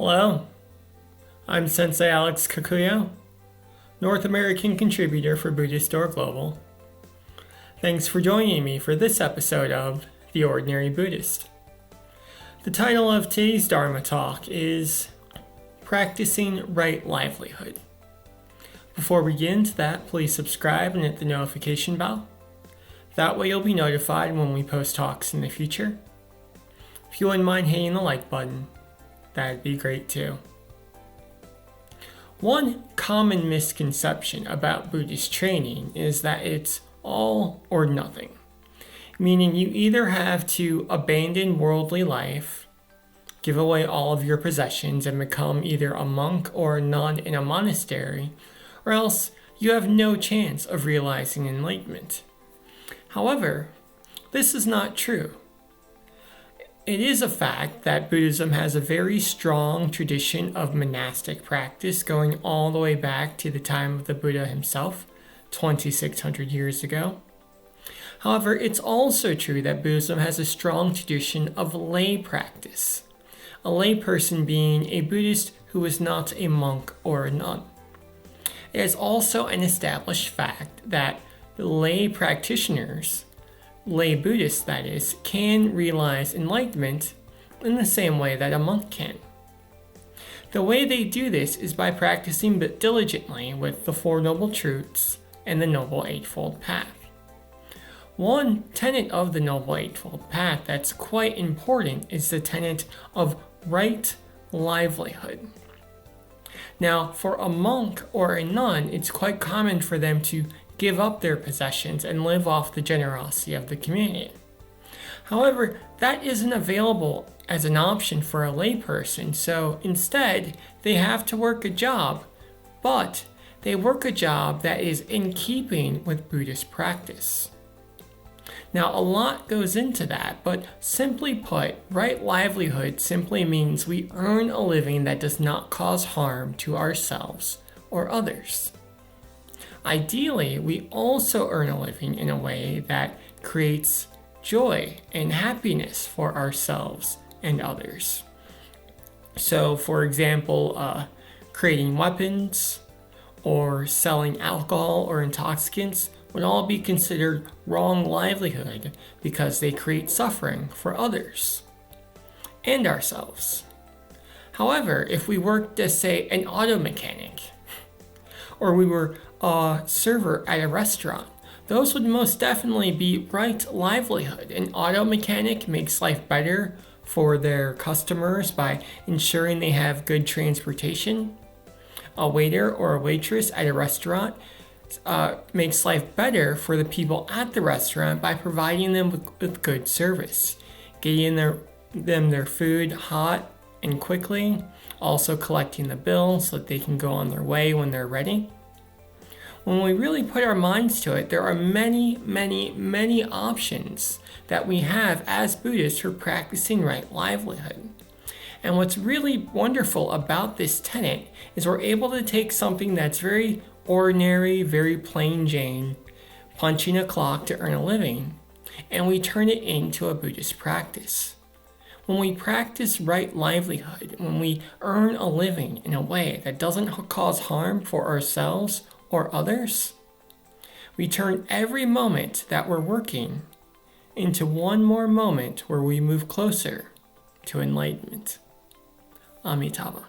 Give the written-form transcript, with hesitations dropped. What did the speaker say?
Hello, I'm Sensei Alex Kakuyo, North American contributor for Buddhist Global. Thanks for joining me for this episode of The Ordinary Buddhist. The title of today's Dharma talk is Practicing Right Livelihood. Before we get into that, please subscribe and hit the notification bell. That way you'll be notified when we post talks in the future. If you wouldn't mind hitting the like button, that'd be great too. One common misconception about Buddhist training is that it's all or nothing, meaning you either have to abandon worldly life, give away all of your possessions, and become either a monk or a nun in a monastery, or else you have no chance of realizing enlightenment. However, this is not true. It is a fact that Buddhism has a very strong tradition of monastic practice going all the way back to the time of the Buddha himself, 2,600 years ago. However, it's also true that Buddhism has a strong tradition of lay practice, a lay person being a Buddhist who is not a monk or a nun. It is also an established fact that lay practitioners, lay Buddhists that is, can realize enlightenment in the same way that a monk can. The way they do this is by practicing but diligently with the Four Noble Truths and the Noble Eightfold Path. One tenet of the Noble Eightfold Path that's quite important is the tenet of right livelihood. Now, for a monk or a nun, it's quite common for them to give up their possessions and live off the generosity of the community. However, that isn't available as an option for a layperson, so instead they have to work a job, but they work a job that is in keeping with Buddhist practice. Now, a lot goes into that, but simply put, right livelihood simply means we earn a living that does not cause harm to ourselves or others. Ideally, we also earn a living in a way that creates joy and happiness for ourselves and others. So, for example, creating weapons or selling alcohol or intoxicants would all be considered wrong livelihood because they create suffering for others and ourselves. However, if we worked as, say, an auto mechanic, or we were a server at a restaurant, those would most definitely be right livelihood. An auto mechanic makes life better for their customers by ensuring they have good transportation. A waiter or a waitress at a restaurant makes life better for the people at the restaurant by providing them with good service, getting them their food hot and quickly, also collecting the bill so that they can go on their way when they're ready. When we really put our minds to it, there are many, many, many options that we have as Buddhists for practicing right livelihood. And what's really wonderful about this tenet is we're able to take something that's very ordinary, very plain Jane, punching a clock to earn a living, and we turn it into a Buddhist practice. When we practice right livelihood, when we earn a living in a way that doesn't cause harm for ourselves or others, we turn every moment that we're working into one more moment where we move closer to enlightenment. Amitabha.